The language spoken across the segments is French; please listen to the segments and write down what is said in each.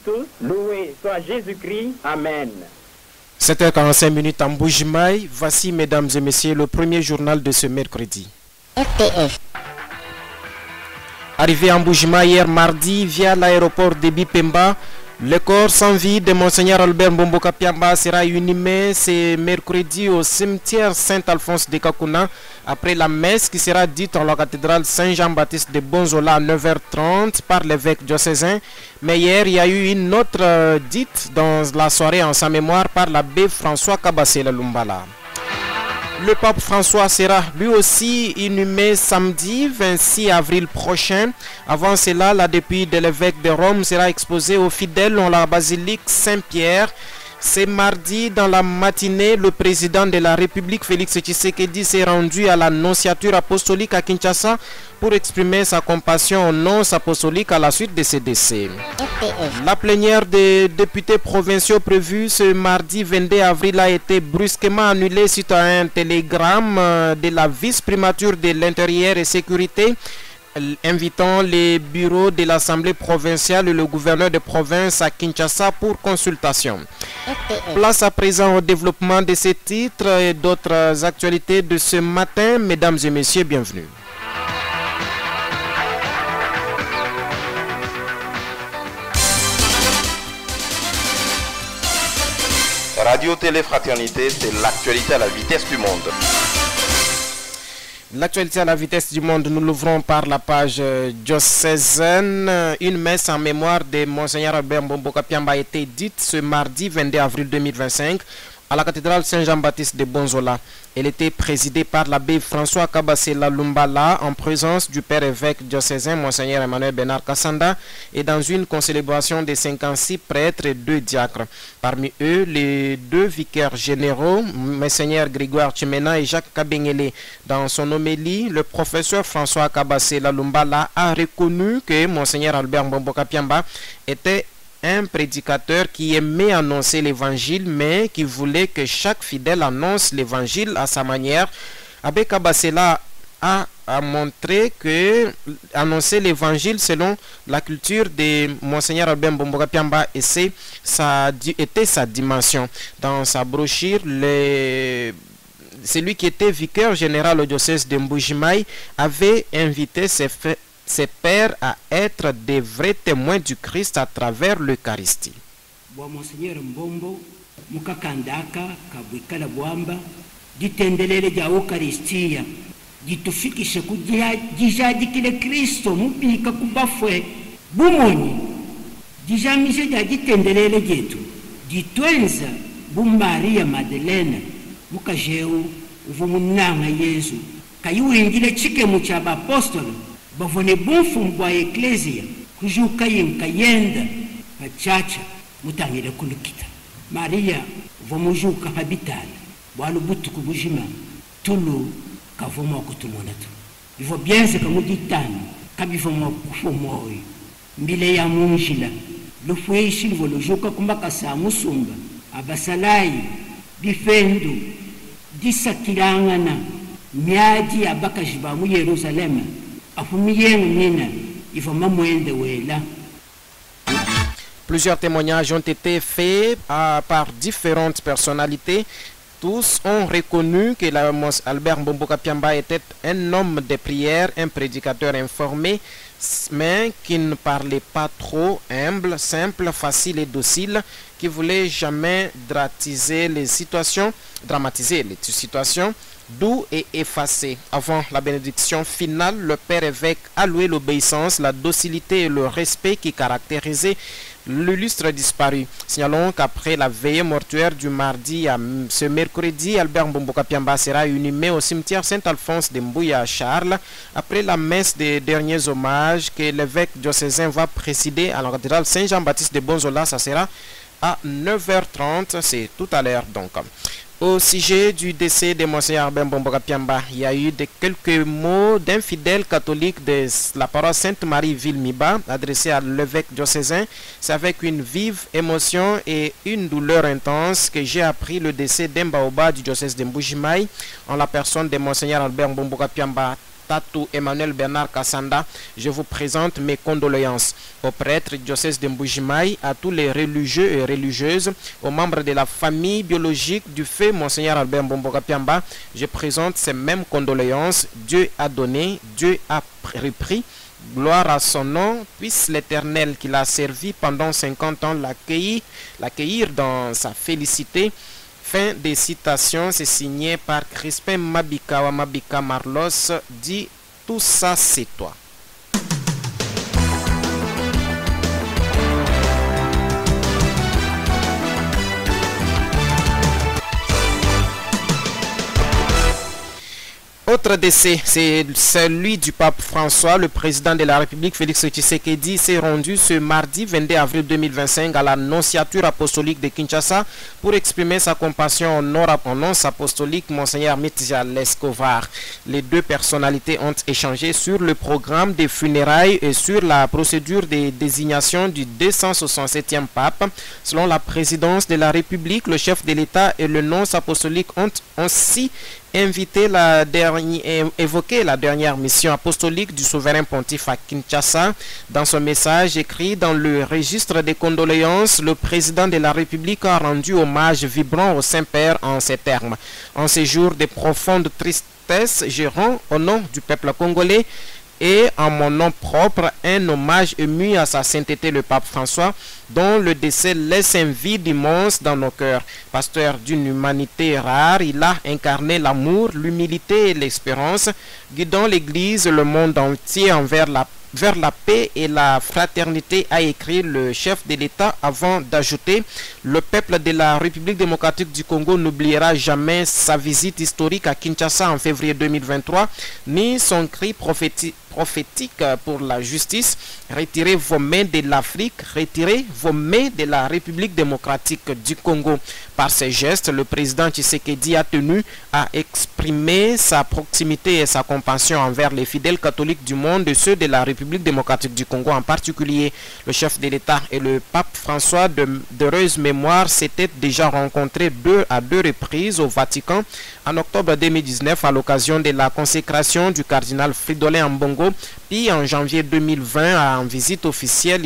tous. Loué soit Jésus-Christ. Amen. 7h45 en Mbuji-Mayi. Voici, mesdames et messieurs, le premier journal de ce mercredi. RTS. Arrivé en Mbuji-Mayi hier mardi via l'aéroport de Bipemba, le corps sans vie de Monseigneur Albert Mbomboka Piamba sera inhumé ce mercredi au cimetière Saint-Alphonse de Kakuna après la messe qui sera dite en la cathédrale Saint-Jean-Baptiste de Bonzola à 9h30 par l'évêque diocésain. Mais hier, il y a eu une autre dite dans la soirée en sa mémoire par l'abbé François Kabasela Lumbala. Le pape François sera lui aussi inhumé samedi 26 avril prochain. Avant cela, la dépouille de l'évêque de Rome sera exposée aux fidèles dans la basilique Saint-Pierre. C'est mardi dans la matinée, le président de la République, Félix Tshisekedi, s'est rendu à la nonciature apostolique à Kinshasa pour exprimer sa compassion aux nonces apostoliques à la suite de ces décès. La plénière des députés provinciaux prévue ce mardi 22 avril a été brusquement annulée suite à un télégramme de la vice-primature de l'Intérieur et Sécurité invitant les bureaux de l'Assemblée provinciale et le gouverneur de province à Kinshasa pour consultation. Place à présent au développement de ces titres et d'autres actualités de ce matin. Mesdames et messieurs, bienvenue. Radio-Télé Fraternité, c'est l'actualité à la vitesse du monde. L'actualité à la vitesse du monde, nous l'ouvrons par la page diocésaine. Une messe en mémoire de Monseigneur Albert Mbomboka Piamba a été dite ce mardi 22 avril 2025 à la cathédrale Saint-Jean-Baptiste de Bonzola. Elle était présidée par l'abbé François Kabasela Lumbala en présence du père évêque diocésain Monseigneur Emmanuel Bernard Kassanda et dans une concélébration de 56 prêtres et 2 diacres. Parmi eux, les 2 vicaires généraux, Monseigneur Grégoire Chimena et Jacques Kabengele. Dans son homélie, le professeur François Kabasela Lumbala a reconnu que Monseigneur Albert Mbomboka Piamba était un prédicateur qui aimait annoncer l'évangile, mais qui voulait que chaque fidèle annonce l'évangile à sa manière. Abbé Kabasela a montré que annoncer l'évangile selon la culture de Monseigneur Albert Mbomboka Piamba était sa dimension. Dans sa brochure, celui qui était vicaire général au diocèse de Mbuji-Mayi avait invité ses pères à être des vrais témoins du Christ à travers l'Eucharistie. Monseigneur Mbombo mukakandaka kabwikala bwamba ditendelele ja Eucharistia ditufikishe dijadikile Kristo mupika kubafwe bumonyi dijamishe ja ditendelele jetu ditwenza Maria Madeleine mukajeu uvumunanga Yesu kayuingile chikemu cha apostolo bavone bonfumbo a eklesia kujuka yinkayenda pachacha mutangire kulukita Maria vomujuka habitala bwalo butuku bujima tulu kavoma kutumona tu ivo biense kamuditani kabivoma kufomoyo mbile ya munjila lufweshi livolujuka kumbaka sa musumba abasalai bifendo disakirangana miadi abakajiba mu Yerusalema. Plusieurs témoignages ont été faits par différentes personnalités. Tous ont reconnu que Albert Mbomboka Piamba était un homme de prière, un prédicateur informé, mais qui ne parlait pas trop, humble, simple, facile et docile, qui voulait jamais dramatiser les situations, doux et effacé. Avant la bénédiction finale, le père évêque a loué l'obéissance, la docilité et le respect qui caractérisaient l'illustre disparu. Signalons qu'après la veillée mortuaire du mardi à ce mercredi, Albert Mbomboka Piamba sera inhumé au cimetière Saint-Alphonse de Mbouya à Charles. Après la messe des derniers hommages que l'évêque diocésain va présider à la cathédrale Saint-Jean-Baptiste de Bonzola, ça sera à 9h30, c'est tout à l'heure donc. Au sujet du décès de Monseigneur Albert Mbomboka Piamba, il y a eu quelques mots d'un fidèle catholique de la paroisse Sainte-Marie Ville-Miba adressés à l'évêque diocésain. C'est avec une vive émotion et une douleur intense que j'ai appris le décès d'un baoba du diocèse de Mbuji-Mayi en la personne de Monseigneur Albert Mbomboka Piamba. Tatu Emmanuel Bernard Kassanda, je vous présente mes condoléances. Aux prêtres du diocèse de Mbujimaï, à tous les religieux et religieuses, aux membres de la famille biologique du fait Monseigneur Albert Mbomboka Piamba, je présente ces mêmes condoléances. Dieu a donné, Dieu a repris. Gloire à son nom, puisse l'Éternel qui l'a servi pendant 50 ans l'accueillir dans sa félicité. Fin des citations, c'est signé par Crispin Mabika Mabika Marlos, dit tout ça c'est toi. Autre décès, c'est celui du pape François. Le président de la République, Félix Tshisekedi, s'est rendu ce mardi 22 avril 2025 à la nonciature apostolique de Kinshasa pour exprimer sa compassion en nonce apostolique Monseigneur Mitja Lescovar. Les deux personnalités ont échangé sur le programme des funérailles et sur la procédure de désignation du 267e pape. Selon la présidence de la République, le chef de l'État et le nonce apostolique ont aussi évoqué la dernière mission apostolique du souverain pontife à Kinshasa. Dans son message écrit dans le registre des condoléances, le président de la République a rendu hommage vibrant au Saint-Père en ces termes. En ces jours de profonde tristesse, je rends au nom du peuple congolais et en mon nom propre un hommage ému à sa sainteté le pape François, dont le décès laisse un vide immense dans nos cœurs. Pasteur d'une humanité rare, il a incarné l'amour, l'humilité et l'espérance, guidant l'Église et le monde entier vers la paix et la fraternité, a écrit le chef de l'État avant d'ajouter: le peuple de la République démocratique du Congo n'oubliera jamais sa visite historique à Kinshasa en février 2023, ni son cri prophétique pour la justice. Retirez vos mains de l'Afrique, retirez vos mains de la République démocratique du Congo. Par ces gestes, le président Tshisekedi a tenu à exprimer sa proximité et sa compassion envers les fidèles catholiques du monde et ceux de la République démocratique du Congo en particulier. Le chef de l'État et le pape François, d'heureuse mémoire, s'étaient déjà rencontrés à deux reprises au Vatican en octobre 2019 à l'occasion de la consécration du cardinal Fridolin Ambongo, puis en janvier 2020 en visite officielle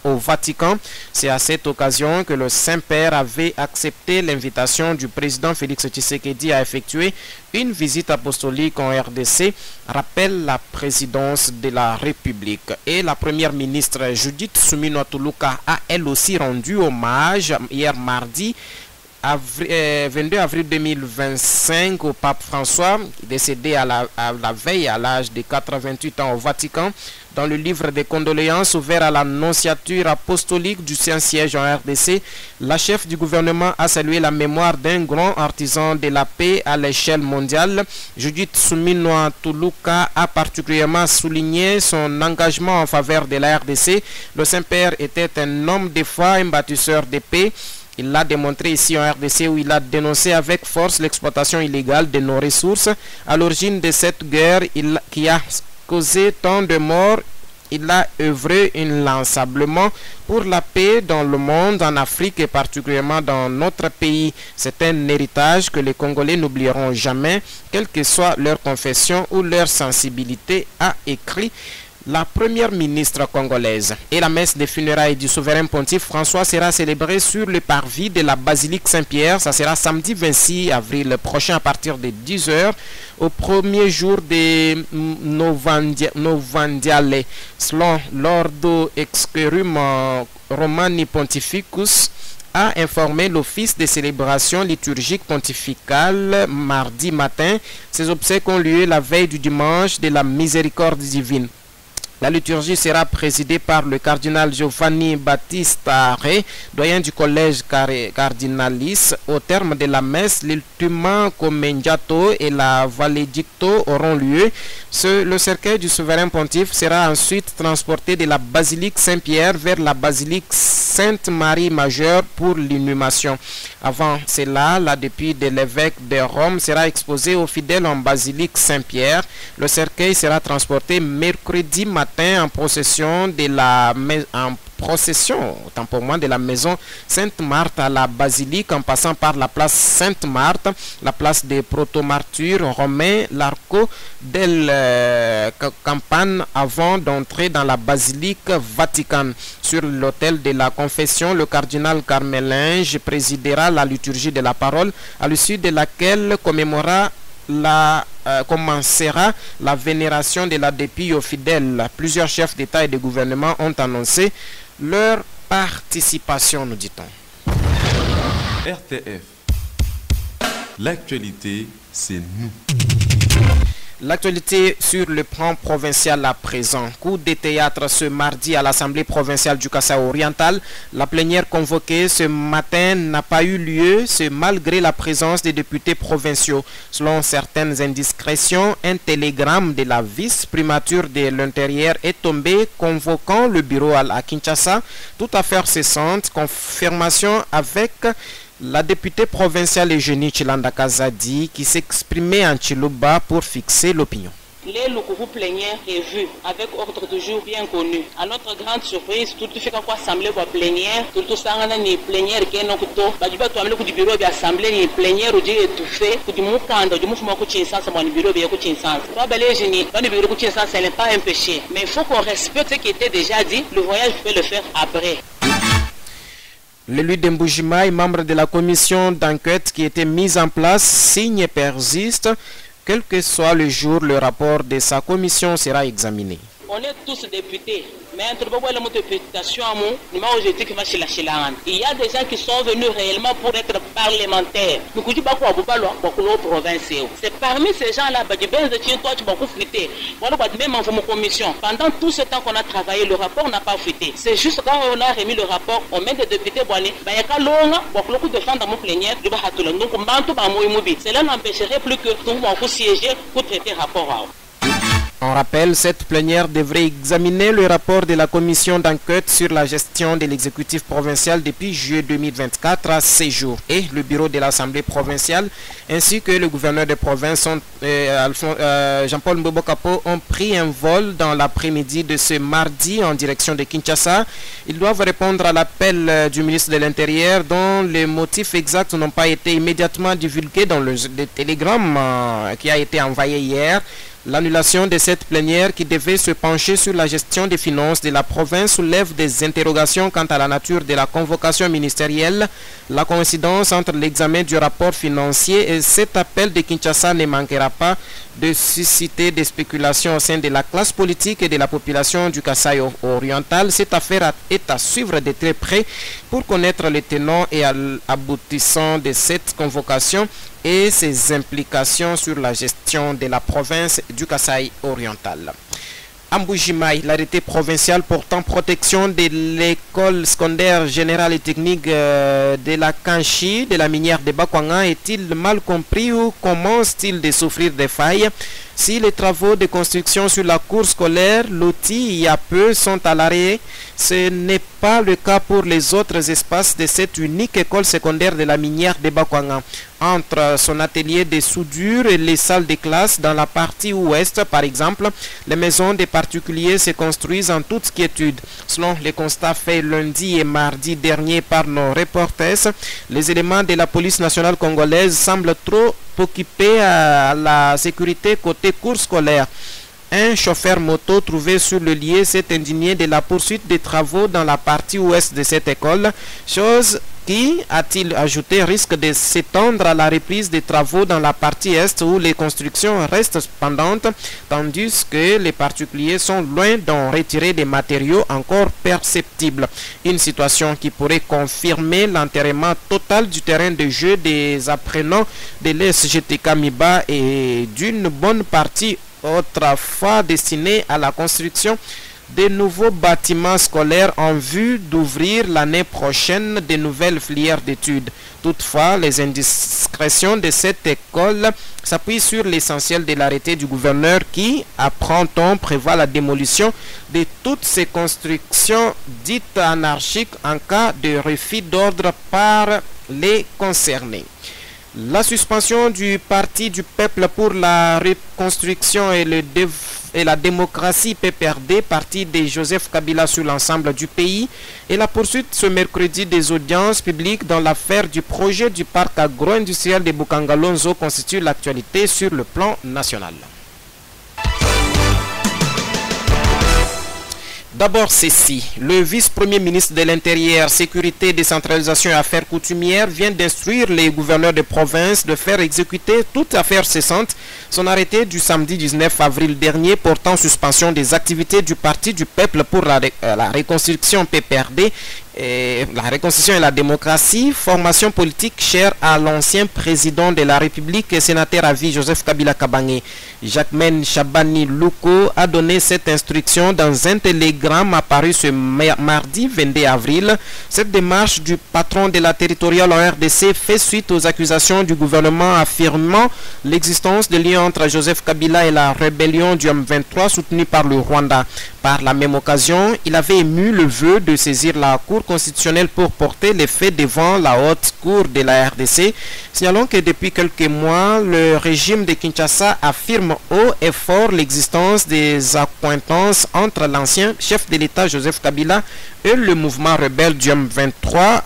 au Vatican. C'est à cette occasion que le Saint-Père avait accepté l'invitation du président Félix Tshisekedi à effectuer une visite apostolique en RDC, rappelle la présidence de la République. Et la première ministre Judith Suminwa Tuluka a elle aussi rendu hommage hier mardi 22 avril 2025 au pape François, décédé à la veille à l'âge de 88 ans au Vatican. Dans le livre des condoléances ouvert à la nonciature apostolique du Saint-Siège en RDC, la chef du gouvernement a salué la mémoire d'un grand artisan de la paix à l'échelle mondiale. Judith Suminwa Tuluka a particulièrement souligné son engagement en faveur de la RDC. Le Saint-Père était un homme de foi, un bâtisseur de paix. Il l'a démontré ici en RDC où il a dénoncé avec force l'exploitation illégale de nos ressources. À l'origine de cette guerre qui a causé tant de morts, il a œuvré inlassablement pour la paix dans le monde, en Afrique et particulièrement dans notre pays. C'est un héritage que les Congolais n'oublieront jamais, quelle que soit leur confession ou leur sensibilité, a écrit la première ministre congolaise. Et la messe des funérailles du souverain pontife François sera célébrée sur le parvis de la basilique Saint-Pierre. Ça sera samedi 26 avril prochain à partir de 10h au premier jour de Novandiale. Selon l'Ordo Exquerum Romani Pontificus, a informé l'office des célébrations liturgiques pontificales mardi matin. Ces obsèques ont lieu la veille du dimanche de la miséricorde divine. La liturgie sera présidée par le cardinal Giovanni Battista Re, doyen du collège cardinalis. Au terme de la messe, l'ultima commendato et la valedicto auront lieu. Le cercueil du souverain pontife sera ensuite transporté de la basilique Saint-Pierre vers la basilique Sainte-Marie Majeure pour l'inhumation. Avant cela, la dépouille de l'évêque de Rome sera exposée aux fidèles en basilique Saint-Pierre. Le cercueil sera transporté mercredi matin en procession procession, autant pour moi, de la maison Sainte-Marthe à la basilique en passant par la place Sainte-Marthe, la place des proto-martyrs romains, l'Arco del Campane avant d'entrer dans la basilique Vatican. Sur l'autel de la confession, le cardinal Carmelinge présidera la liturgie de la parole, à l'issue de laquelle commencera la vénération de la dépouille aux fidèles. Plusieurs chefs d'État et de gouvernement ont annoncé leur participation, nous dit-on. RTF. L'actualité, c'est nous. L'actualité sur le plan provincial à présent. Coup de théâtre ce mardi à l'Assemblée provinciale du Kasaï oriental. La plénière convoquée ce matin n'a pas eu lieu, c'est malgré la présence des députés provinciaux. Selon certaines indiscrétions, un télégramme de la vice-primature de l'Intérieur est tombé convoquant le bureau à Kinshasa. Toute affaire cessante, confirmation avec la députée provinciale Eugénie Chilanda Kazadi qui s'exprimait en Chiluba pour fixer l'opinion. Les locaux plénières est vu avec ordre du jour bien connu. À notre grande surprise, tout fait quoi assemblée pour plénière, tout ça on a ni plénière qui est non couteau, bah du bateau amener du bureau de assemblée ni plénière ou dire tout fait, du moukanda, du mouvement coaching sans mon bureau de coaching sans. Toi belé génie, dans le bureau coaching sans, ce n'est pas un péché, mais il faut qu'on respecte ce qui était déjà dit. Le voyage peut le faire après. L'élu d'Mbujima, membre de la commission d'enquête qui était mise en place, signe et persiste. Quel que soit le jour, le rapport de sa commission sera examiné. On est tous députés, mais entre la députation, il y a des gens qui sont venus réellement pour être parlementaires. C'est parmi ces gens-là, même en commission. Pendant tout ce temps qu'on a travaillé, le rapport n'a pas fuité. C'est juste quand on a remis le rapport, on met des députés, cela n'empêcherait plus que nous siéger pour traiter le rapport. On rappelle, cette plénière devrait examiner le rapport de la commission d'enquête sur la gestion de l'exécutif provincial depuis juillet 2024 à 6 jours. Et le bureau de l'Assemblée provinciale ainsi que le gouverneur de province Jean-Paul Mbobokapo ont pris un vol dans l'après-midi de ce mardi en direction de Kinshasa. Ils doivent répondre à l'appel du ministre de l'Intérieur dont les motifs exacts n'ont pas été immédiatement divulgués dans le télégramme qui a été envoyé hier. L'annulation de cette plénière qui devait se pencher sur la gestion des finances de la province soulève des interrogations quant à la nature de la convocation ministérielle. La coïncidence entre l'examen du rapport financier et cet appel de Kinshasa ne manquera pas de susciter des spéculations au sein de la classe politique et de la population du Kasaï oriental. Cette affaire est à suivre de très près pour connaître les tenants et aboutissants de cette convocation et ses implications sur la gestion de la province du Kasaï oriental. À Mbujimaï, l'arrêté provincial portant protection de l'école secondaire générale et technique de la Kanchi, de la minière de Bakwanga, est-il mal compris ou commence-t-il de souffrir des failles? Si les travaux de construction sur la cour scolaire, l'outil il y a peu, sont à l'arrêt, ce n'est pas le cas pour les autres espaces de cette unique école secondaire de la minière de Bakwanga. Entre son atelier de soudure et les salles de classe dans la partie ouest, par exemple, les maisons des particuliers se construisent en toute quiétude. Selon les constats faits lundi et mardi dernier par nos reporters, les éléments de la police nationale congolaise semblent trop occupés à la sécurité côté cours scolaire. Un chauffeur moto trouvé sur le lieu s'est indigné de la poursuite des travaux dans la partie ouest de cette école, chose qui, a-t-il ajouté, risque de s'étendre à la reprise des travaux dans la partie est où les constructions restent pendantes, tandis que les particuliers sont loin d'en retirer des matériaux encore perceptibles. Une situation qui pourrait confirmer l'enterrement total du terrain de jeu des apprenants de l'SGTK Miba et d'une bonne partie autrefois destinée à la construction de nouveaux bâtiments scolaires en vue d'ouvrir l'année prochaine de nouvelles filières d'études. Toutefois, les indiscrétions de cette école s'appuient sur l'essentiel de l'arrêté du gouverneur qui, à printemps, prévoit la démolition de toutes ces constructions dites anarchiques en cas de refus d'ordre par les concernés. La suspension du Parti du peuple pour la reconstruction et et la démocratie PPRD, parti de Joseph Kabila sur l'ensemble du pays, et la poursuite ce mercredi des audiences publiques dans l'affaire du projet du parc agro-industriel de Bukangalonzo constitue l'actualité sur le plan national. D'abord ceci, le vice-premier ministre de l'Intérieur, Sécurité, Décentralisation et Affaires coutumières vient d'instruire les gouverneurs de province de faire exécuter toute affaire cessante son arrêté du samedi 19 avril dernier portant suspension des activités du Parti du Peuple pour la reconstruction PPRD et la reconstruction et la démocratie, formation politique chère à l'ancien président de la République et sénateur à vie Joseph Kabila Kabange. Jacquemaine Chabani Louko a donné cette instruction dans un télégramme apparu ce mardi 22 avril. Cette démarche du patron de la territoriale en RDC fait suite aux accusations du gouvernement affirmant l'existence de liens entre Joseph Kabila et la rébellion du M23 soutenue par le Rwanda. Par la même occasion, il avait ému le vœu de saisir la Cour constitutionnelle pour porter les faits devant la haute cour de la RDC, signalant que depuis quelques mois, le régime de Kinshasa affirme haut et fort l'existence des accointances entre l'ancien chef de l'État Joseph Kabila et le mouvement rebelle du M23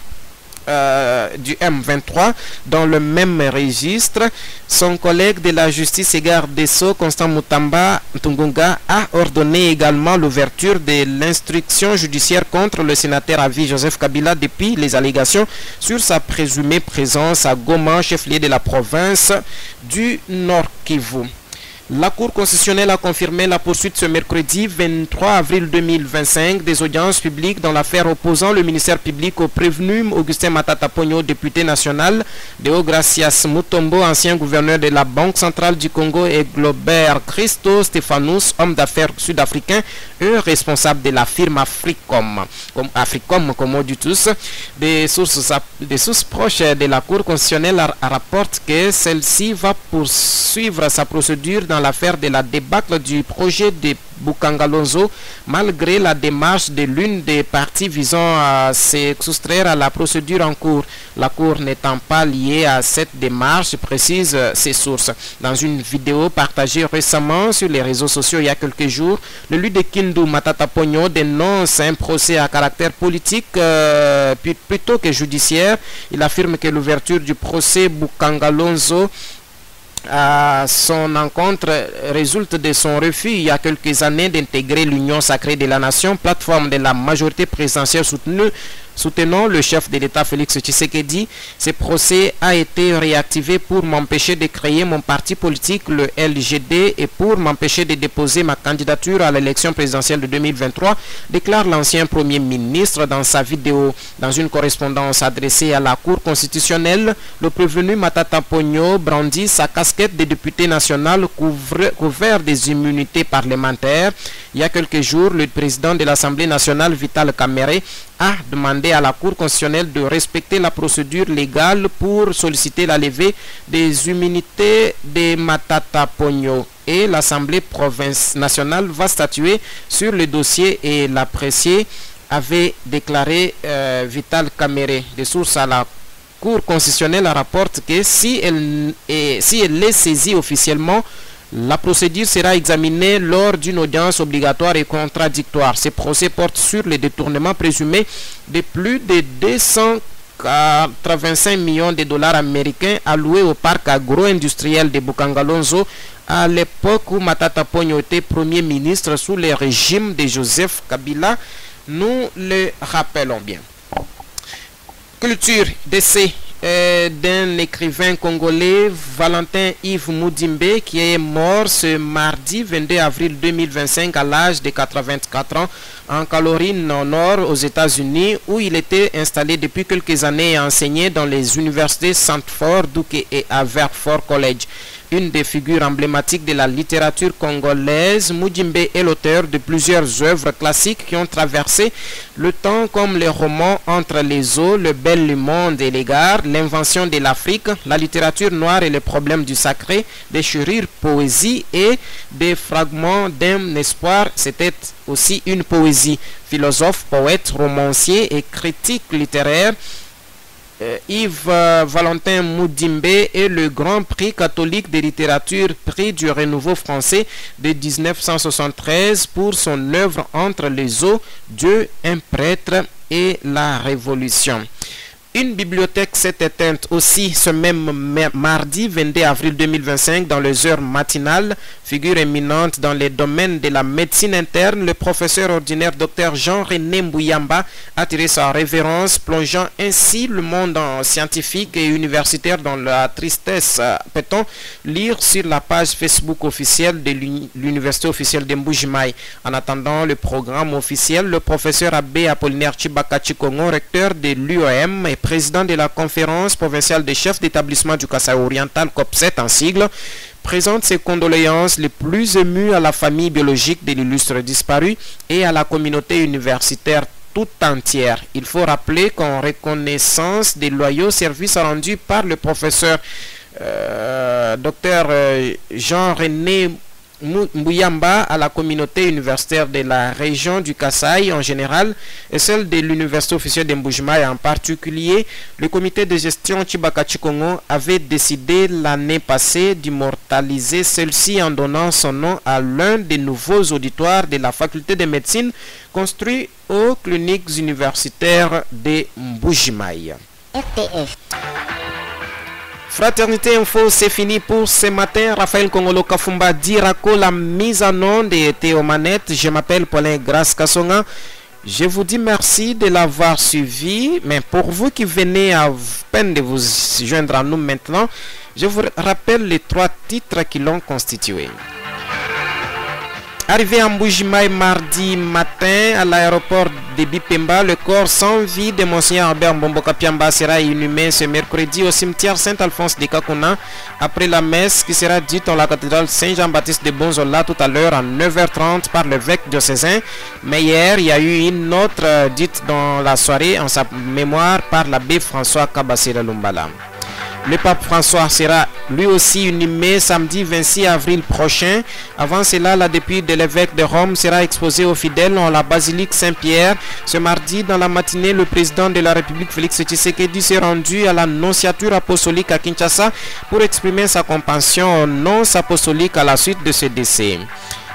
dans le même registre. Son collègue de la justice et garde des Sceaux, Constant Mutamba Ntungunga, a ordonné également l'ouverture de l'instruction judiciaire contre le sénateur à vie Joseph Kabila depuis les allégations sur sa présumée présence à Goma, chef-lieu de la province du Nord Kivu. La Cour constitutionnelle a confirmé la poursuite ce mercredi 23 avril 2025 des audiences publiques dans l'affaire opposant le ministère public au prévenu Augustin Matata Ponyo, député national, Deogracias Mutombo, ancien gouverneur de la Banque centrale du Congo, et Globert Christo Stéphanous, homme d'affaires sud-africain et responsable de la firme Africom, comme on dit tous. Des sources proches de la Cour constitutionnelle rapportent que celle-ci va poursuivre sa procédure dans l'affaire de la débâcle du projet de Bukangalonzo, malgré la démarche de l'une des parties visant à se soustraire à la procédure en cours. La Cour n'étant pas liée à cette démarche, précise ses sources. Dans une vidéo partagée récemment sur les réseaux sociaux il y a quelques jours, le leader de Kindu Matata Ponyo dénonce un procès à caractère politique plutôt que judiciaire. Il affirme que l'ouverture du procès Bukangalonzo à son encontre résulte de son refus il y a quelques années d'intégrer l'Union sacrée de la nation, plateforme de la majorité présidentielle soutenant le chef de l'État Félix Tshisekedi. Ce procès a été réactivé pour m'empêcher de créer mon parti politique, le LGD, et pour m'empêcher de déposer ma candidature à l'élection présidentielle de 2023, déclare l'ancien Premier ministre dans sa vidéo. Dans une correspondance adressée à la Cour constitutionnelle, le prévenu Matata Ponyo brandit sa casquette de député national couvert des immunités parlementaires. Il y a quelques jours, le président de l'Assemblée nationale, Vital Kamerhe, a demandé à la Cour constitutionnelle de respecter la procédure légale pour solliciter la levée des immunités de Matata Ponyo. Et l'Assemblée nationale va statuer sur le dossier et l'apprécier, avait déclaré Vital Kamerhe. Des sources à la Cour constitutionnelle rapportent que si elle est saisie officiellement, la procédure sera examinée lors d'une audience obligatoire et contradictoire. Ce procès porte sur le détournement présumé de plus de 285 millions de dollars américains alloués au parc agro-industriel de Bukangalonzo à l'époque où Matata Ponyo était Premier ministre sous le régime de Joseph Kabila. Nous le rappelons bien. Culture, décès d'un écrivain congolais, Valentin Yves Moudimbe, qui est mort ce mardi 22 avril 2025 à l'âge de 84 ans en Caroline au Nord aux États-Unis, où il était installé depuis quelques années et enseignait dans les universités Stanford, Duke et Haverford College. Une des figures emblématiques de la littérature congolaise, Moudimbe est l'auteur de plusieurs œuvres classiques qui ont traversé le temps, comme les romans Entre les eaux, Le bel monde et l'égard, L'invention de l'Afrique, La littérature noire et les problèmes du sacré, Déchirure, Poésie et Des fragments d'un espoir. C'était aussi une poésie. Philosophe, poète, romancier et critique littéraire, Yves Valentin Moudimbe et le Grand Prix catholique de littérature, prix du Renouveau français de 1973 pour son œuvre Entre les eaux, Dieu, un prêtre et la Révolution. Une bibliothèque s'est éteinte aussi ce même mardi 22 avril 2025 dans les heures matinales. Figure éminente dans les domaines de la médecine interne, le professeur ordinaire Dr Jean-René Mbouyamba a tiré sa révérence, plongeant ainsi le monde scientifique et universitaire dans la tristesse. Peut-on lire sur la page Facebook officielle de l'Université officielle de Mbuji-Mayi. En attendant le programme officiel, le professeur Abbé Apollinaire Chibaka Chikongo, recteur de l'UOM et président de la conférence provinciale des chefs d'établissement du Kasaï oriental COP7 en sigle, présente ses condoléances les plus émues à la famille biologique de l'illustre disparu et à la communauté universitaire tout entière. Il faut rappeler qu'en reconnaissance des loyaux services rendus par le professeur Dr Jean-René Mbouyamba à la communauté universitaire de la région du Kasaï en général et celle de l'université officielle de Mbuji-Mayi en particulier, le comité de gestion Chibaka Chikongo avait décidé l'année passée d'immortaliser celle-ci en donnant son nom à l'un des nouveaux auditoires de la faculté de médecine construit aux cliniques universitaires de Mbuji-Mayi. RTF. Fraternité Info, c'est fini pour ce matin. Raphaël Kongolo Kafumba Dirako, la mise en onde était aux manettes. Je m'appelle Paulin Grace Kassonga. Je vous dis merci de l'avoir suivi. Mais pour vous qui venez à peine de vous joindre à nous maintenant, je vous rappelle les 3 titres qui l'ont constitué. Arrivé à Mbuji-Mayi mardi matin à l'aéroport de Bipemba, le corps sans vie de Monseigneur Albert Mbomboka Piamba sera inhumé ce mercredi au cimetière Saint-Alphonse de Kakuna après la messe qui sera dite dans la cathédrale Saint-Jean-Baptiste de Bonzola tout à l'heure à 9h30 par l'évêque diocésain. Mais hier, il y a eu une autre dite dans la soirée en sa mémoire par l'abbé François Kabasira Lumbala. Le pape François sera lui aussi inhumé samedi 26 avril prochain. Avant cela, la dépouille de l'évêque de Rome sera exposée aux fidèles dans la basilique Saint-Pierre. Ce mardi, dans la matinée, le président de la République, Félix Tshisekedi, s'est rendu à la nonciature apostolique à Kinshasa pour exprimer sa compassion aux nonces apostoliques à la suite de ce décès.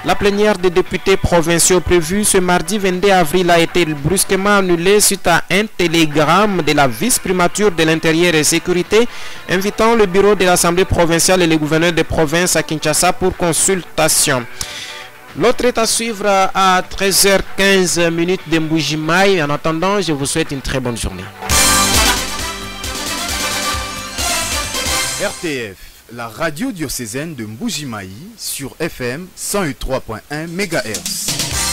La plénière des députés provinciaux prévue ce mardi 22 avril a été brusquement annulée suite à un télégramme de la vice-primature de l'Intérieur et Sécurité invitant le bureau de l'Assemblée provinciale et les gouverneurs des provinces à Kinshasa pour consultation. L'autre est à suivre à 13h15 de Mbuji-Mayi. En attendant, je vous souhaite une très bonne journée. RTF, la radio diocésaine de Mbuji-Mayi sur FM 103.1 MHz.